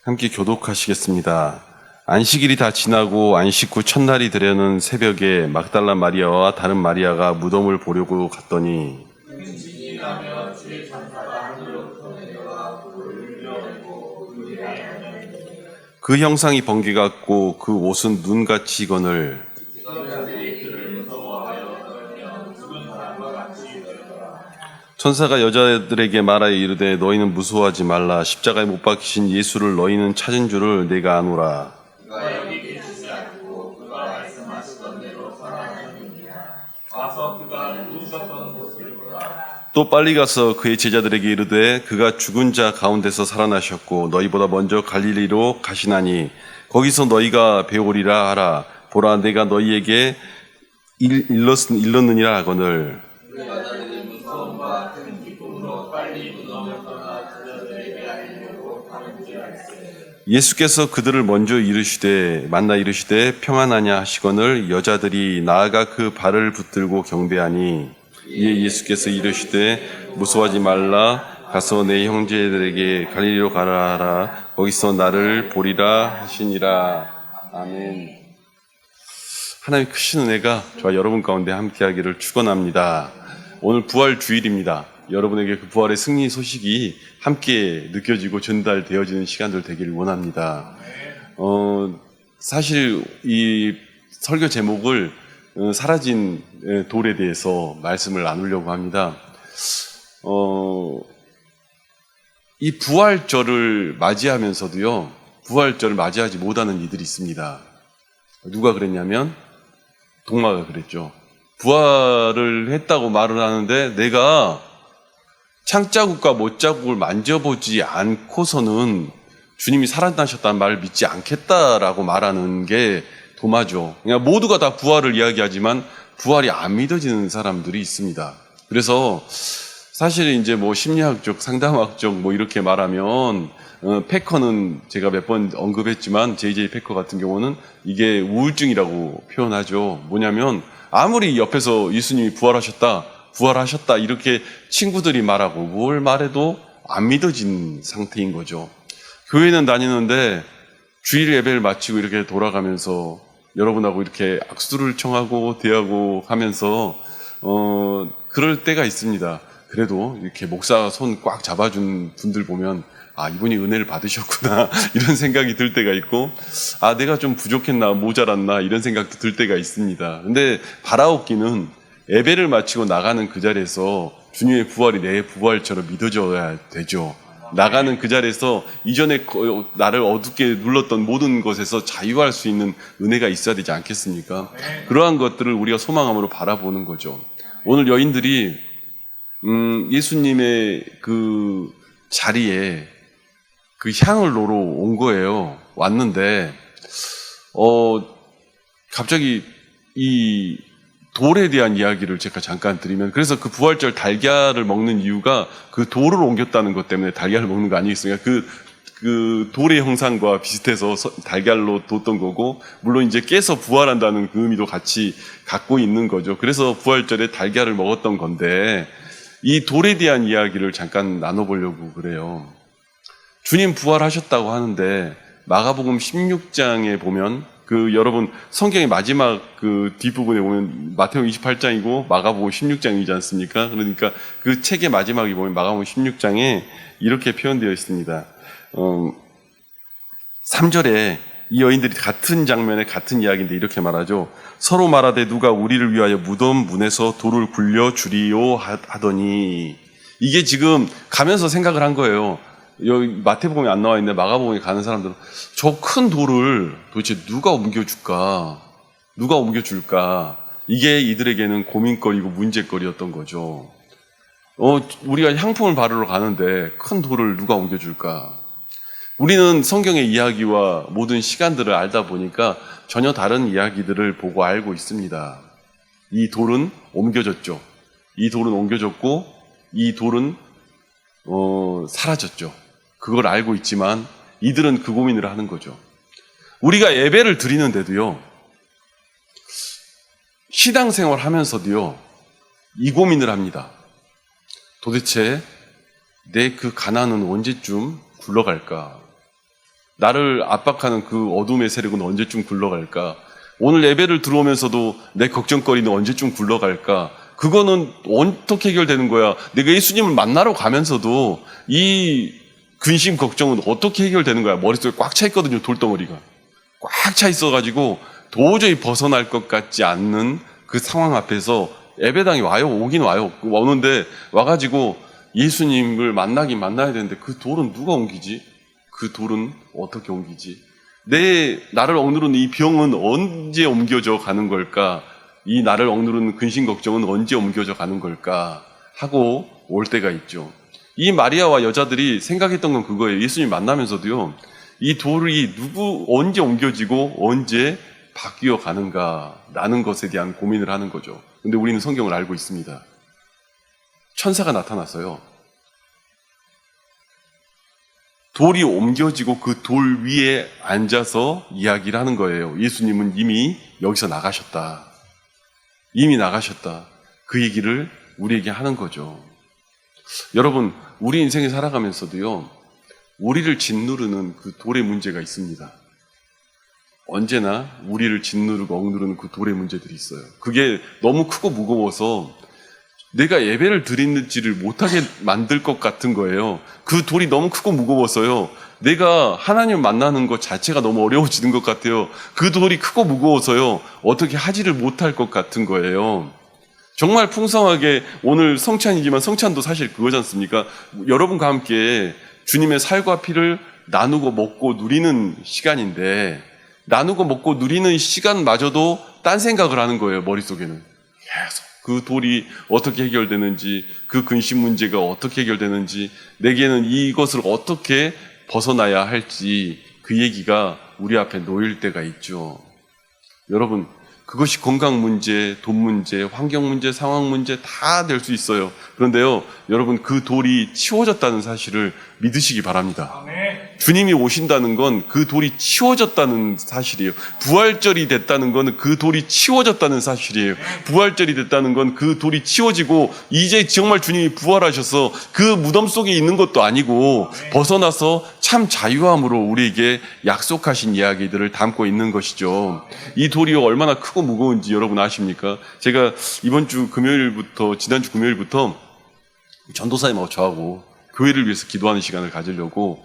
함께 교독하시겠습니다. 안식일이 다 지나고 안식 후 첫날이 되려는 새벽에 막달라 마리아와 다른 마리아가 무덤을 보려고 갔더니 그 형상이 번개 같고 그 옷은 눈같이 익거늘 천사가 여자들에게 말하여 이르되 너희는 무서워하지 말라. 십자가에 못 박히신 예수를 너희는 찾은 줄을 내가 아노라. 그가 여기 계시지 않고 그가 말씀하시던 대로 살아나느니라. 와서 그가 누우셨던 곳을 보라. 또 빨리 가서 그의 제자들에게 이르되 그가 죽은 자 가운데서 살아나셨고 너희보다 먼저 갈릴리로 가시나니 거기서 너희가 배우리라 하라. 보라 내가 너희에게 일렀느니라 하거늘. 예수께서 그들을 먼저 만나 이르시되 평안하냐 하시거늘 여자들이 나아가 그 발을 붙들고 경배하니 이에 예수께서 이르시되 무서워하지 말라. 가서 내 형제들에게 갈릴리로 가라 하라. 거기서 나를 보리라 하시니라. 아멘. 하나님의 크신 은혜가 저와 여러분 가운데 함께하기를 축원합니다. 오늘 부활 주일입니다. 여러분에게 그 부활의 승리 소식이 함께 느껴지고 전달되어지는 시간들 되기를 원합니다. 사실 이 설교 제목을 사라진 돌에 대해서 말씀을 나누려고 합니다. 이 부활절을 맞이하면서도요, 부활절을 맞이하지 못하는 이들이 있습니다. 누가 그랬냐면 동마가 그랬죠. 부활을 했다고 말을 하는데 내가 창자국과 못자국을 만져보지 않고서는 주님이 살아나셨다는 말을 믿지 않겠다라고 말하는 게 도마죠. 그냥 모두가 다 부활을 이야기하지만 부활이 안 믿어지는 사람들이 있습니다. 그래서 사실 이제 뭐 심리학적, 상담학적 뭐 이렇게 말하면 패커는 제가 몇 번 언급했지만 JJ 패커 같은 경우는 이게 우울증이라고 표현하죠. 뭐냐면 아무리 옆에서 예수님이 부활하셨다 이렇게 친구들이 말하고 뭘 말해도 안 믿어진 상태인 거죠. 교회는 다니는데 주일 예배를 마치고 이렇게 돌아가면서 여러분하고 이렇게 악수를 청하고 대하고 하면서 그럴 때가 있습니다. 그래도 이렇게 목사 손 꽉 잡아준 분들 보면 아, 이분이 은혜를 받으셨구나 이런 생각이 들 때가 있고 아, 내가 좀 부족했나 모자랐나 이런 생각도 들 때가 있습니다. 근데 바라옵기는 예배를 마치고 나가는 그 자리에서 주님의 부활이 내 부활처럼 믿어져야 되죠. 나가는 그 자리에서 이전에 나를 어둡게 눌렀던 모든 것에서 자유할 수 있는 은혜가 있어야 되지 않겠습니까? 그러한 것들을 우리가 소망함으로 바라보는 거죠. 오늘 여인들이 예수님의 그 자리에 그 향을 놓으러 온 거예요. 왔는데 갑자기 이 돌에 대한 이야기를 제가 잠깐 드리면 그래서 그 부활절 달걀을 먹는 이유가 그 돌을 옮겼다는 것 때문에 달걀을 먹는 거 아니겠습니까? 그 돌의 형상과 비슷해서 달걀로 뒀던 거고 물론 이제 깨서 부활한다는 그 의미도 같이 갖고 있는 거죠. 그래서 부활절에 달걀을 먹었던 건데 이 돌에 대한 이야기를 잠깐 나눠보려고 그래요. 주님 부활하셨다고 하는데 마가복음 16장에 보면 여러분 성경의 마지막 그 뒷부분에 보면 마태복음 28장이고 마가복음 16장이지 않습니까? 그러니까 그 책의 마지막에 보면 마가복음 16장에 이렇게 표현되어 있습니다. 3절에 이 여인들이 같은 장면에 같은 이야기인데 이렇게 말하죠. 서로 말하되 누가 우리를 위하여 무덤 문에서 돌을 굴려 주리요 하더니 이게 지금 가면서 생각을 한 거예요. 여기 마태복음에 안 나와 있는데 마가복음에 가는 사람들은 저 큰 돌을 도대체 누가 옮겨줄까? 이게 이들에게는 고민거리고 문제거리였던 거죠. 우리가 향품을 바르러 가는데 큰 돌을 누가 옮겨줄까? 우리는 성경의 이야기와 모든 시간들을 알다 보니까 전혀 다른 이야기들을 보고 알고 있습니다. 이 돌은 옮겨졌죠. 이 돌은 옮겨졌고 이 돌은 사라졌죠. 그걸 알고 있지만 이들은 그 고민을 하는 거죠. 우리가 예배를 드리는데도요, 신앙생활 하면서도요, 이 고민을 합니다. 도대체 내 그 가난은 언제쯤 굴러갈까? 나를 압박하는 그 어둠의 세력은 언제쯤 굴러갈까? 오늘 예배를 들어오면서도 내 걱정거리는 언제쯤 굴러갈까? 그거는 어떻게 해결되는 거야? 내가 예수님을 만나러 가면서도 이 근심 걱정은 어떻게 해결되는 거야? 머릿속에 꽉 차 있거든요, 돌덩어리가. 꽉 차 있어가지고 도저히 벗어날 것 같지 않는 그 상황 앞에서 예배당에 와요. 오긴 와요. 오는데 와가지고 예수님을 만나긴 만나야 되는데 그 돌은 누가 옮기지? 그 돌은 어떻게 옮기지? 나를 억누르는 이 병은 언제 옮겨져 가는 걸까? 이 나를 억누르는 근심 걱정은 언제 옮겨져 가는 걸까? 하고 올 때가 있죠. 이 마리아와 여자들이 생각했던 건 그거예요. 예수님 만나면서도요. 이 돌이 언제 옮겨지고 언제 바뀌어 가는가라는 것에 대한 고민을 하는 거죠. 근데 우리는 성경을 알고 있습니다. 천사가 나타났어요. 돌이 옮겨지고 그 돌 위에 앉아서 이야기를 하는 거예요. 예수님은 이미 여기서 나가셨다. 이미 나가셨다. 그 얘기를 우리에게 하는 거죠. 여러분, 우리 인생에 살아가면서도요, 우리를 짓누르는 그 돌의 문제가 있습니다. 언제나 우리를 짓누르고 억누르는 그 돌의 문제들이 있어요. 그게 너무 크고 무거워서 내가 예배를 드리지를 못하게 만들 것 같은 거예요. 그 돌이 너무 크고 무거워서요. 내가 하나님을 만나는 것 자체가 너무 어려워지는 것 같아요. 그 돌이 크고 무거워서요. 어떻게 하지를 못할 것 같은 거예요. 정말 풍성하게 오늘 성찬이지만 성찬도 사실 그거지 않습니까? 여러분과 함께 주님의 살과 피를 나누고 먹고 누리는 시간인데 나누고 먹고 누리는 시간마저도 딴 생각을 하는 거예요. 머릿속에는. 계속. 그 돌이 어떻게 해결되는지, 그 근심 문제가 어떻게 해결되는지, 내게는 이것을 어떻게 벗어나야 할지 그 얘기가 우리 앞에 놓일 때가 있죠. 여러분, 그것이 건강 문제, 돈 문제, 환경 문제, 상황 문제 다 될 수 있어요. 그런데요, 여러분 그 돌이 치워졌다는 사실을 믿으시기 바랍니다. 주님이 오신다는 건 그 돌이 치워졌다는 사실이에요. 부활절이 됐다는 건 그 돌이 치워졌다는 사실이에요. 부활절이 됐다는 건 그 돌이 치워지고 이제 정말 주님이 부활하셔서 그 무덤 속에 있는 것도 아니고 벗어나서 참 자유함으로 우리에게 약속하신 이야기들을 담고 있는 것이죠. 이 돌이 얼마나 크고 무거운지 여러분 아십니까? 제가 지난주 금요일부터 전도사님하고 저하고 교회를 위해서 기도하는 시간을 가지려고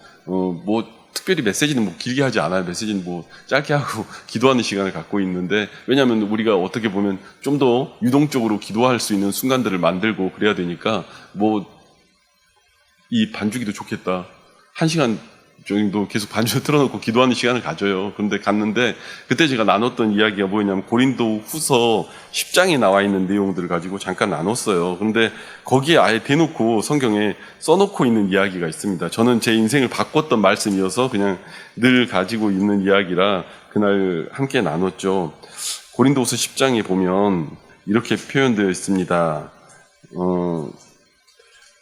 특별히 메시지는 길게 하지 않아요. 메시지는 짧게 하고 기도하는 시간을 갖고 있는데, 왜냐하면 우리가 어떻게 보면 좀 더 유동적으로 기도할 수 있는 순간들을 만들고 그래야 되니까 이 반주기도 좋겠다. 1시간 정도 계속 반주를 틀어놓고 기도하는 시간을 가져요. 그런데 갔는데 그때 제가 나눴던 이야기가 뭐였냐면 고린도 후서 10장에 나와 있는 내용들을 가지고 잠깐 나눴어요. 그런데 거기에 아예 대놓고 성경에 써놓고 있는 이야기가 있습니다. 저는 제 인생을 바꿨던 말씀이어서 그냥 늘 가지고 있는 이야기라 그날 함께 나눴죠. 고린도 후서 10장에 보면 이렇게 표현되어 있습니다.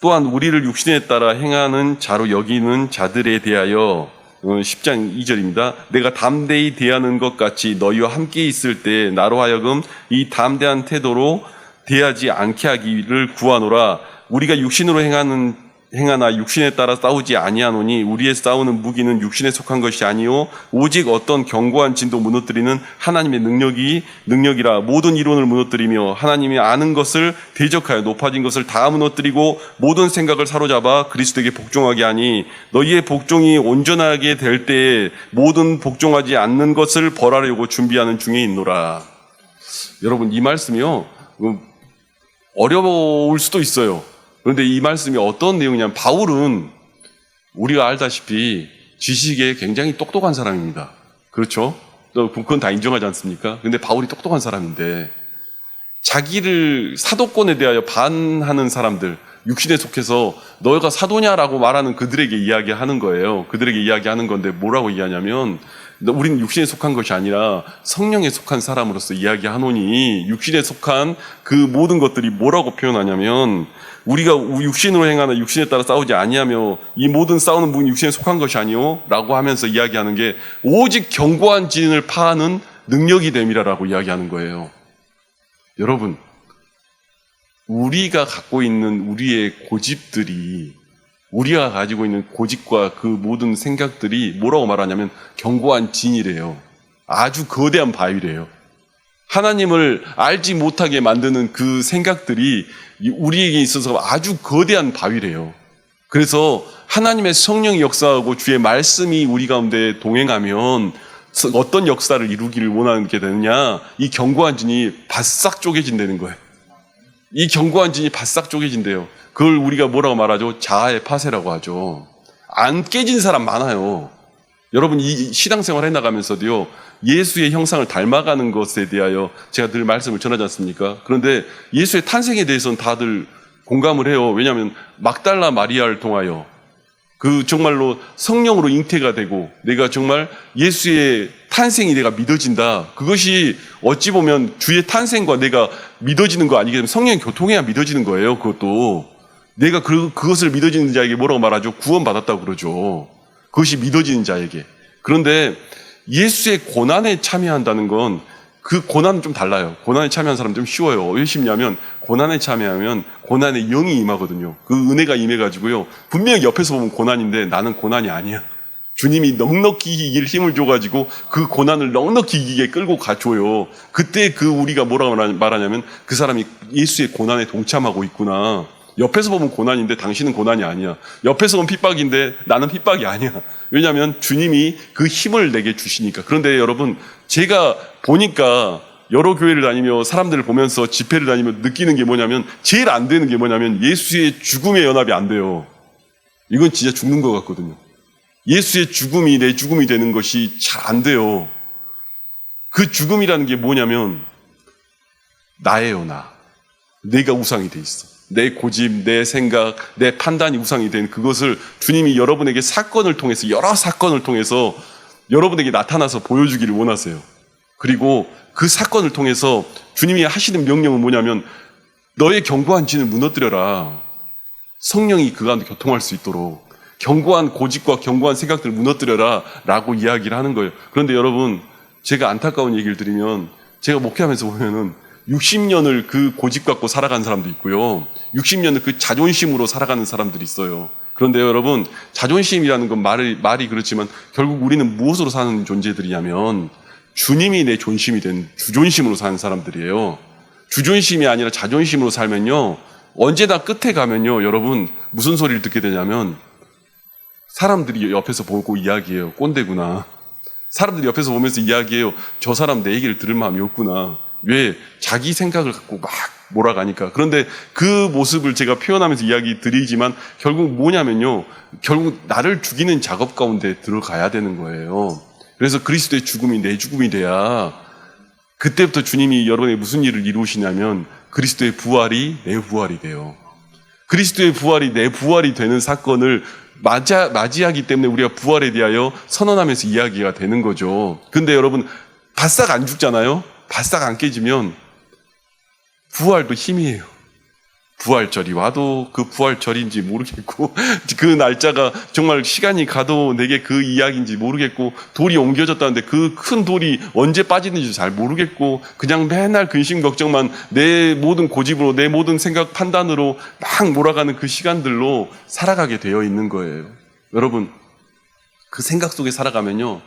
또한 우리를 육신에 따라 행하는 자로 여기는 자들에 대하여 10장 2절입니다. 내가 담대히 대하는 것 같이 너희와 함께 있을 때 나로 하여금 이 담대한 태도로 대하지 않게 하기를 구하노라. 우리가 육신으로 행하나 육신에 따라 싸우지 아니하노니 우리의 싸우는 무기는 육신에 속한 것이 아니요 오직 어떤 견고한 진도 무너뜨리는 하나님의 능력이라. 모든 이론을 무너뜨리며 하나님이 아는 것을 대적하여 높아진 것을 다 무너뜨리고 모든 생각을 사로잡아 그리스도에게 복종하게 하니 너희의 복종이 온전하게 될 때에 모든 복종하지 않는 것을 벌하려고 준비하는 중에 있노라. 여러분, 이 말씀이요 어려울 수도 있어요. 그런데 이 말씀이 어떤 내용이냐면, 바울은 우리가 알다시피 지식에 굉장히 똑똑한 사람입니다. 그렇죠? 그건 다 인정하지 않습니까? 근데 바울이 똑똑한 사람인데 자기를 사도권에 대하여 반하는 사람들, 육신에 속해서 너희가 사도냐라고 말하는 그들에게 이야기하는 거예요. 그들에게 이야기하는 건데 뭐라고 얘기하냐면, 우리는 육신에 속한 것이 아니라 성령에 속한 사람으로서 이야기하노니, 육신에 속한 그 모든 것들이 뭐라고 표현하냐면, 우리가 육신으로 행하나 육신에 따라 싸우지 아니하며 이 모든 싸우는 부분이 육신에 속한 것이 아니오 라고 하면서 이야기하는 게 오직 견고한 진을 파하는 능력이 됨이라라고 이야기하는 거예요. 여러분, 우리가 갖고 있는 우리의 고집들이 우리가 가지고 있는 고집과 그 모든 생각들이 뭐라고 말하냐면 견고한 진이래요. 아주 거대한 바위래요. 하나님을 알지 못하게 만드는 그 생각들이 우리에게 있어서 아주 거대한 바위래요. 그래서 하나님의 성령이 역사하고 주의 말씀이 우리 가운데 동행하면 어떤 역사를 이루기를 원하게 되느냐? 이 견고한 진이 바싹 쪼개진다는 거예요. 이 견고한 진이 바싹 쪼개진대요. 그걸 우리가 뭐라고 말하죠? 자아의 파쇄라고 하죠. 안 깨진 사람 많아요. 여러분 이 신앙생활 해나가면서도요. 예수의 형상을 닮아가는 것에 대하여 제가 늘 말씀을 전하지 않습니까? 그런데 예수의 탄생에 대해서는 다들 공감을 해요. 왜냐하면 막달라 마리아를 통하여 그 정말로 성령으로 잉태가 되고 내가 정말 예수의 탄생이 내가 믿어진다. 그것이 어찌 보면 주의 탄생과 내가 믿어지는 거 아니겠습니까? 성령의 교통해야 믿어지는 거예요. 그것도 내가 그것을 믿어지는 자에게 뭐라고 말하죠? 구원받았다고 그러죠. 그것이 믿어지는 자에게. 그런데 예수의 고난에 참여한다는 건 그 고난은 좀 달라요. 고난에 참여한 사람은 좀 쉬워요. 왜 쉽냐면 고난에 참여하면 고난의 영이 임하거든요. 그 은혜가 임해가지고요. 분명히 옆에서 보면 고난인데 나는 고난이 아니야. 주님이 넉넉히 이길 힘을 줘가지고 그 고난을 넉넉히 이기게 끌고 가줘요. 그때 그 우리가 뭐라고 말하냐면 그 사람이 예수의 고난에 동참하고 있구나. 옆에서 보면 고난인데 당신은 고난이 아니야. 옆에서 보면 핍박인데 나는 핍박이 아니야. 왜냐하면 주님이 그 힘을 내게 주시니까. 그런데 여러분 제가 보니까 여러 교회를 다니며 사람들을 보면서 집회를 다니며 느끼는 게 뭐냐면 제일 안 되는 게 뭐냐면 예수의 죽음의 연합이 안 돼요. 이건 진짜 죽는 것 같거든요. 예수의 죽음이 내 죽음이 되는 것이 잘 안 돼요. 그 죽음이라는 게 뭐냐면 나예요, 나. 내가 우상이 돼 있어. 내 고집, 내 생각, 내 판단이 우상이 된 그것을 주님이 여러분에게 사건을 통해서 여러 사건을 통해서 여러분에게 나타나서 보여주기를 원하세요. 그리고 그 사건을 통해서 주님이 하시는 명령은 뭐냐면 너의 견고한 진을 무너뜨려라. 성령이 그 가운데 교통할 수 있도록 견고한 고집과 견고한 생각들을 무너뜨려라 라고 이야기를 하는 거예요. 그런데 여러분 제가 안타까운 얘기를 드리면 제가 목회하면서 보면은 60년을 그 고집 갖고 살아가는 사람도 있고요. 60년을 그 자존심으로 살아가는 사람들이 있어요. 그런데 여러분 자존심이라는 건 말이 그렇지만 결국 우리는 무엇으로 사는 존재들이냐면 주님이 내 존심이 된 주존심으로 사는 사람들이에요. 주존심이 아니라 자존심으로 살면요. 언제나 끝에 가면요. 여러분 무슨 소리를 듣게 되냐면 사람들이 옆에서 보고 이야기해요. 꼰대구나. 사람들이 옆에서 보면서 이야기해요. 저 사람 내 얘기를 들을 마음이 없구나. 왜? 자기 생각을 갖고 막 몰아가니까. 그런데 그 모습을 제가 표현하면서 이야기 드리지만 결국 뭐냐면요. 결국 나를 죽이는 작업 가운데 들어가야 되는 거예요. 그래서 그리스도의 죽음이 내 죽음이 돼야 그때부터 주님이 여러분에게 무슨 일을 이루시냐면 그리스도의 부활이 내 부활이 돼요. 그리스도의 부활이 내 부활이 되는 사건을 맞이하기 때문에 우리가 부활에 대하여 선언하면서 이야기가 되는 거죠. 근데 여러분 바싹 안 죽잖아요. 바싹 안 깨지면 부활도 힘이에요. 부활절이 와도 그 부활절인지 모르겠고 그 날짜가 정말 시간이 가도 내게 그 이야기인지 모르겠고 돌이 옮겨졌다는데 그 큰 돌이 언제 빠지는지 잘 모르겠고 그냥 맨날 근심 걱정만 내 모든 고집으로 내 모든 생각 판단으로 막 몰아가는 그 시간들로 살아가게 되어 있는 거예요. 여러분 그 생각 속에 살아가면요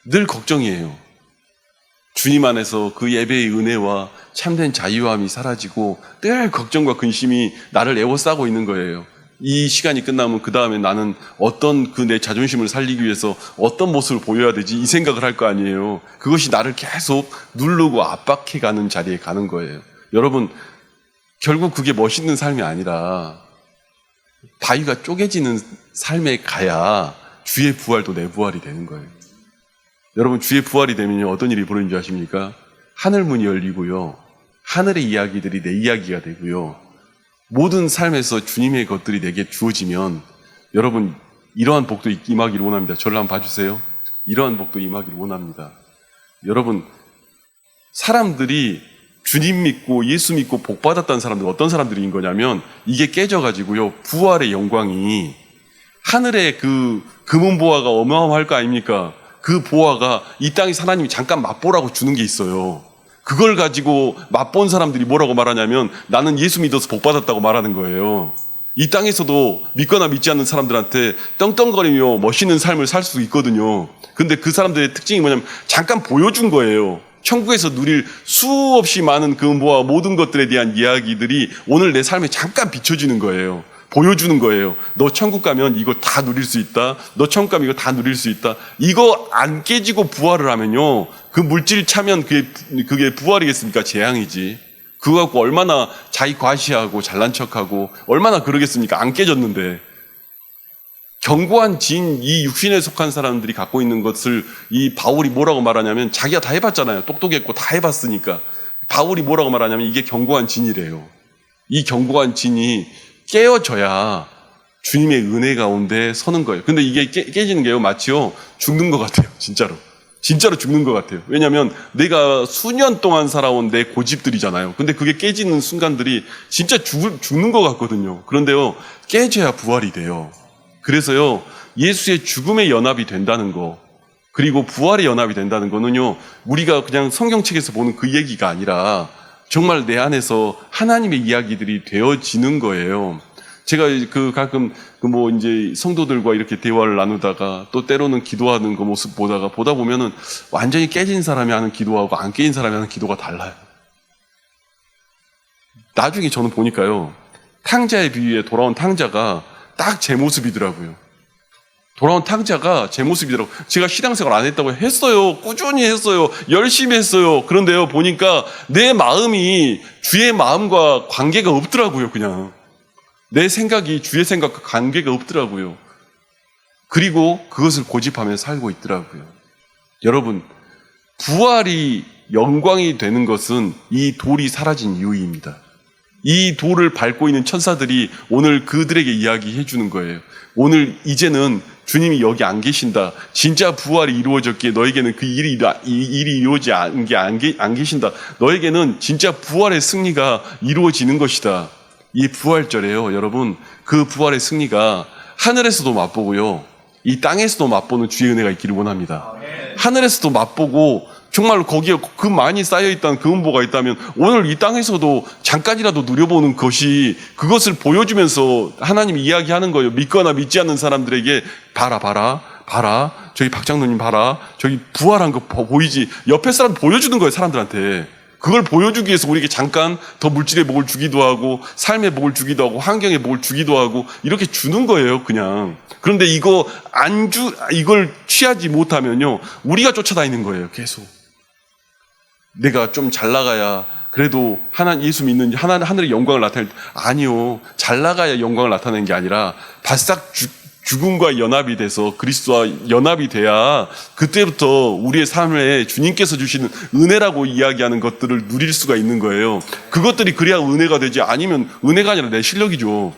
늘 걱정이에요. 주님 안에서 그 예배의 은혜와 참된 자유함이 사라지고 늘 걱정과 근심이 나를 에워싸고 있는 거예요. 이 시간이 끝나면 그 다음에 나는 어떤 그 내 자존심을 살리기 위해서 어떤 모습을 보여야 되지 이 생각을 할 거 아니에요. 그것이 나를 계속 누르고 압박해가는 자리에 가는 거예요. 여러분 결국 그게 멋있는 삶이 아니라 바위가 쪼개지는 삶에 가야 주의 부활도 내 부활이 되는 거예요. 여러분 주의 부활이 되면 어떤 일이 벌어지는 줄 아십니까? 하늘 문이 열리고요. 하늘의 이야기들이 내 이야기가 되고요. 모든 삶에서 주님의 것들이 내게 주어지면 여러분 이러한 복도 임하기를 원합니다. 저를 한번 봐주세요. 이러한 복도 임하기를 원합니다. 여러분 사람들이 주님 믿고 예수 믿고 복 받았다는 사람들 어떤 사람들인 거냐면 이게 깨져가지고요. 부활의 영광이 하늘의 그 금은 보화가 어마어마할 거 아닙니까? 그 보화가 이 땅에서 하나님이 잠깐 맛보라고 주는 게 있어요. 그걸 가지고 맛본 사람들이 뭐라고 말하냐면 나는 예수 믿어서 복 받았다고 말하는 거예요. 이 땅에서도 믿거나 믿지 않는 사람들한테 떵떵거리며 멋있는 삶을 살 수 있거든요. 근데 그 사람들의 특징이 뭐냐면 잠깐 보여준 거예요. 천국에서 누릴 수없이 많은 그 모든 것들에 대한 이야기들이 오늘 내 삶에 잠깐 비춰지는 거예요. 보여주는 거예요. 너 천국 가면 이거 다 누릴 수 있다. 너 천국 가면 이거 다 누릴 수 있다. 이거 안 깨지고 부활을 하면요. 그 물질 차면 그게 부활이겠습니까? 재앙이지. 그거 갖고 얼마나 자기 과시하고 잘난 척하고 얼마나 그러겠습니까? 안 깨졌는데. 견고한 진, 이 육신에 속한 사람들이 갖고 있는 것을 이 바울이 뭐라고 말하냐면 자기가 다 해봤잖아요. 똑똑했고 다 해봤으니까. 바울이 뭐라고 말하냐면 이게 견고한 진이래요. 이 견고한 진이 깨어져야 주님의 은혜 가운데 서는 거예요. 근데 이게 깨지는 게요, 마치요, 죽는 것 같아요. 진짜로 죽는 것 같아요. 왜냐하면 내가 수년 동안 살아온 내 고집들이잖아요. 근데 그게 깨지는 순간들이 진짜 죽는 것 같거든요. 그런데요, 깨져야 부활이 돼요. 그래서요, 예수의 죽음에 연합이 된다는 거, 그리고 부활에 연합이 된다는 거는요, 우리가 그냥 성경책에서 보는 그 얘기가 아니라 정말 내 안에서 하나님의 이야기들이 되어지는 거예요. 제가 가끔 이제 성도들과 이렇게 대화를 나누다가 또 때로는 기도하는 그 모습 보다 보면은 완전히 깨진 사람이 하는 기도하고 안 깨진 사람이 하는 기도가 달라요. 나중에 저는 보니까요, 탕자의 비유에 돌아온 탕자가 딱 제 모습이더라고요. 돌아온 탕자가 제 모습이더라고요. 제가 신앙생활 안 했다고 했어요. 꾸준히 했어요. 열심히 했어요. 그런데요, 보니까 내 마음이 주의 마음과 관계가 없더라고요, 그냥. 내 생각이 주의 생각과 관계가 없더라고요. 그리고 그것을 고집하며 살고 있더라고요. 여러분, 부활이 영광이 되는 것은 이 돌이 사라진 이유입니다. 이 돌을 밟고 있는 천사들이 오늘 그들에게 이야기해 주는 거예요. 오늘 이제는 주님이 여기 안 계신다. 진짜 부활이 이루어졌기에 너에게는 그 일이 이루어지지 않은 게 안 계신다. 너에게는 진짜 부활의 승리가 이루어지는 것이다. 이 부활절에요, 여러분, 그 부활의 승리가 하늘에서도 맛보고요, 이 땅에서도 맛보는 주의 은혜가 있기를 원합니다. 하늘에서도 맛보고 정말 거기에 그 많이 쌓여있던 그 은보가 있다면 오늘 이 땅에서도 잠깐이라도 누려보는 것이, 그것을 보여주면서 하나님이 이야기하는 거예요. 믿거나 믿지 않는 사람들에게 봐라, 저기 박장로님 봐라, 저기 부활한 거 보이지? 옆에 사람 보여주는 거예요, 사람들한테. 그걸 보여주기 위해서 우리에게 잠깐 더 물질의 복을 주기도 하고 삶의 복을 주기도 하고 환경의 복을 주기도 하고 이렇게 주는 거예요, 그냥. 그런데 이걸 취하지 못하면요, 우리가 쫓아다니는 거예요, 계속. 내가 좀 잘 나가야 그래도 예수 믿는 하늘의 영광을 나타낼 때, 아니요, 잘 나가야 영광을 나타내는 게 아니라 바싹 죽음과 연합이 돼서 그리스도와 연합이 돼야 그때부터 우리의 삶에 주님께서 주시는 은혜라고 이야기하는 것들을 누릴 수가 있는 거예요. 그것들이 그래야 은혜가 되지, 아니면 은혜가 아니라 내 실력이죠.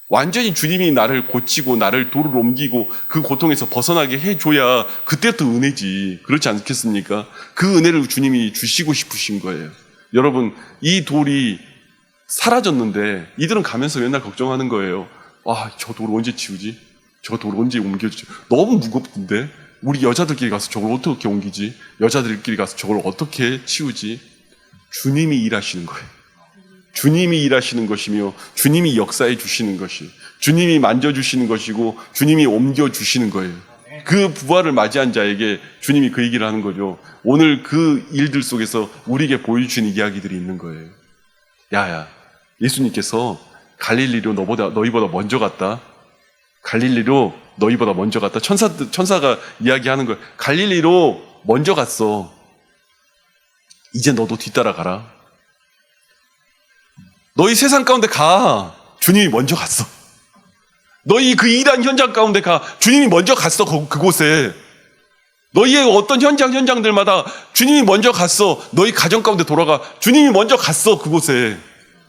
완전히 주님이 나를 고치고 나를 돌을 옮기고 그 고통에서 벗어나게 해줘야 그때부터 은혜지. 그렇지 않겠습니까? 그 은혜를 주님이 주시고 싶으신 거예요. 여러분, 이 돌이 사라졌는데 이들은 가면서 맨날 걱정하는 거예요. 저 돌 언제 치우지? 저 돌 언제 옮겨주지? 너무 무겁던데? 우리 여자들끼리 가서 저걸 어떻게 옮기지? 여자들끼리 가서 저걸 어떻게 치우지? 주님이 일하시는 거예요. 주님이 일하시는 것이며 주님이 역사해 주시는 것이, 주님이 만져주시는 것이고 주님이 옮겨주시는 거예요. 그 부활을 맞이한 자에게 주님이 그 얘기를 하는 거죠. 오늘 그 일들 속에서 우리에게 보여주시는 이야기들이 있는 거예요. 야야, 예수님께서 갈릴리로 너희보다 먼저 갔다. 갈릴리로 너희보다 먼저 갔다. 천사가 이야기하는 거예요. 갈릴리로 먼저 갔어. 이제 너도 뒤따라가라. 너희 세상 가운데 가. 주님이 먼저 갔어. 너희 그 일한 현장 가운데 가. 주님이 먼저 갔어, 그곳에. 너희의 어떤 현장들마다 주님이 먼저 갔어. 너희 가정 가운데 돌아가. 주님이 먼저 갔어, 그곳에.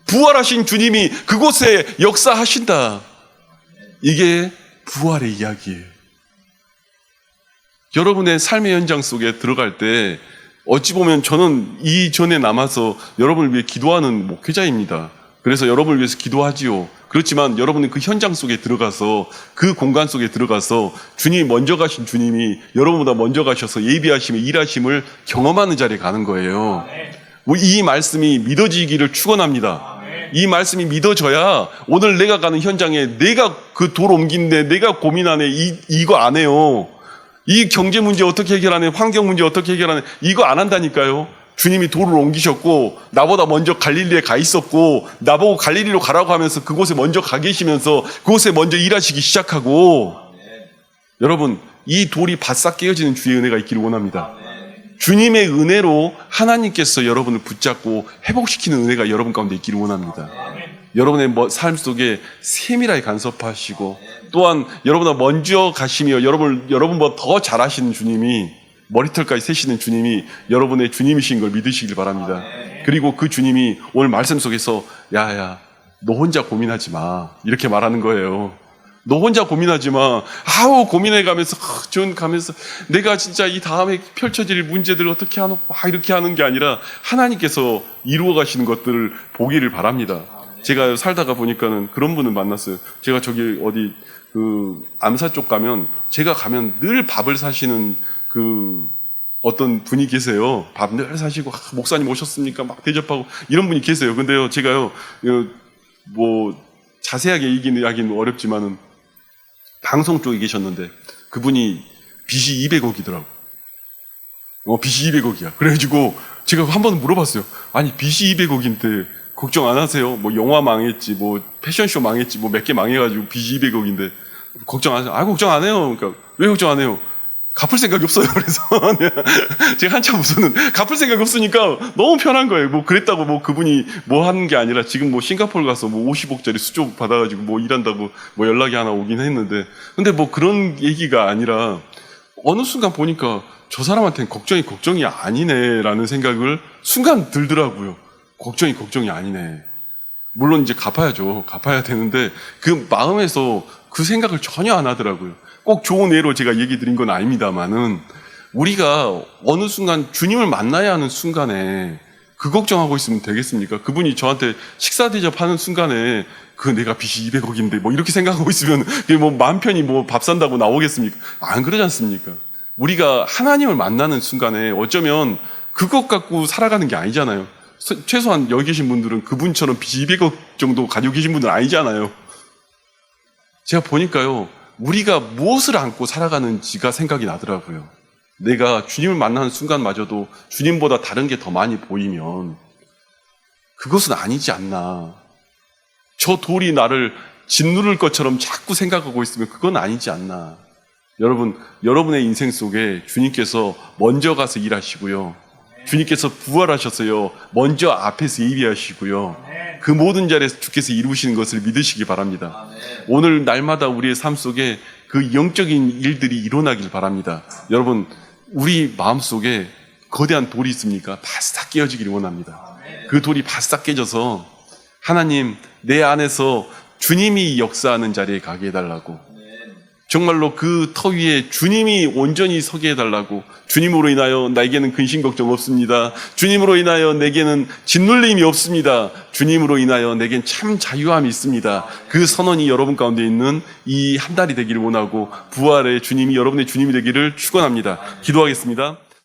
부활하신 주님이 그곳에 역사하신다. 이게 부활의 이야기예요. 여러분의 삶의 현장 속에 들어갈 때 어찌 보면 저는 이전에 남아서 여러분을 위해 기도하는 목회자입니다. 그래서 여러분을 위해서 기도하지요. 그렇지만 여러분은 그 현장 속에 들어가서, 그 공간 속에 들어가서 주님이 먼저 가신 주님이 여러분보다 먼저 가셔서 예비하심에 일하심을 경험하는 자리에 가는 거예요. 이 말씀이 믿어지기를 축원합니다. 이 말씀이 믿어져야 오늘 내가 가는 현장에 내가 그 돌 옮긴데 내가 고민하네. 이거 안 해요. 이 경제 문제 어떻게 해결하네. 환경 문제 어떻게 해결하네. 이거 안 한다니까요. 주님이 돌을 옮기셨고 나보다 먼저 갈릴리에 가 있었고 나보고 갈릴리로 가라고 하면서 그곳에 먼저 가 계시면서 그곳에 먼저 일하시기 시작하고 여러분 이 돌이 바싹 깨어지는 주의 은혜가 있기를 원합니다. 주님의 은혜로 하나님께서 여러분을 붙잡고 회복시키는 은혜가 여러분 가운데 있기를 원합니다. 여러분의 삶 속에 세밀하게 간섭하시고 또한 여러분보다 먼저 가시며 여러분보다 더 잘하시는 주님이 머리털까지 세시는 주님이 여러분의 주님이신 걸 믿으시길 바랍니다. 그리고 그 주님이 오늘 말씀 속에서 야야 너 혼자 고민하지 마 이렇게 말하는 거예요. 너 혼자 고민하지 마. 고민해가면서 가면서 내가 진짜 이 다음에 펼쳐질 문제들을 어떻게 하노 막 이렇게 하는 게 아니라 하나님께서 이루어 가시는 것들을 보기를 바랍니다. 제가 살다가 보니까는 그런 분을 만났어요. 제가 저기 어디 암사 쪽 가면 제가 가면 늘 밥을 사시는 어떤 분이 계세요. 밥 늘 사시고 목사님 오셨습니까? 막 대접하고 이런 분이 계세요. 근데요 제가요 자세하게 얘기하기는 어렵지만은 방송 쪽에 계셨는데 그분이 빚이 200억이더라고. 빚이 200억이야. 그래가지고 제가 한번 물어봤어요. 아니 빚이 200억인데 걱정 안 하세요? 영화 망했지, 패션쇼 망했지, 몇 개 망해가지고 빚이 200억인데 걱정 안 하세요? 걱정 안 해요. 그러니까 왜 걱정 안 해요? 갚을 생각이 없어요. 그래서 제가 한참 웃었는데 갚을 생각이 없으니까 너무 편한 거예요. 그랬다고 그분이 하는 게 아니라 지금 싱가포르 가서 50억짜리 수조 받아가지고 일한다고 연락이 하나 오긴 했는데 근데 그런 얘기가 아니라 어느 순간 보니까 저 사람한테는 걱정이 아니네라는 생각을 순간 들더라고요. 걱정이 아니네. 물론 이제 갚아야죠. 갚아야 되는데 그 마음에서 그 생각을 전혀 안 하더라고요. 꼭 좋은 예로 제가 얘기 드린 건 아닙니다만은 우리가 어느 순간 주님을 만나야 하는 순간에 그 걱정하고 있으면 되겠습니까? 그분이 저한테 식사 대접하는 순간에 내가 빚이 200억인데 이렇게 생각하고 있으면 마음 편히 밥 산다고 나오겠습니까? 안 그러지 않습니까? 우리가 하나님을 만나는 순간에 어쩌면 그것 갖고 살아가는 게 아니잖아요. 최소한 여기 계신 분들은 그분처럼 빚이 200억 정도 가지고 계신 분들은 아니잖아요. 제가 보니까요. 우리가 무엇을 안고 살아가는지가 생각이 나더라고요. 내가 주님을 만나는 순간마저도 주님보다 다른 게 더 많이 보이면 그것은 아니지 않나. 저 돌이 나를 짓누를 것처럼 자꾸 생각하고 있으면 그건 아니지 않나. 여러분의 인생 속에 주님께서 먼저 가서 일하시고요. 주님께서 부활하셨어요. 먼저 앞에서 예비하시고요. 그 모든 자리에서 주께서 이루시는 것을 믿으시기 바랍니다. 오늘 날마다 우리의 삶 속에 그 영적인 일들이 일어나길 바랍니다. 여러분, 우리 마음속에 거대한 돌이 있습니까? 바싹 깨어지기를 원합니다. 그 돌이 바싹 깨져서 하나님, 내 안에서 주님이 역사하는 자리에 가게 해달라고, 정말로 그 터 위에 주님이 온전히 서게 해달라고, 주님으로 인하여 나에게는 근심 걱정 없습니다. 주님으로 인하여 내게는 짓눌림이 없습니다. 주님으로 인하여 내겐 참 자유함이 있습니다. 그 선언이 여러분 가운데 있는 이 한 달이 되기를 원하고 부활의 주님이 여러분의 주님이 되기를 축원합니다. 기도하겠습니다.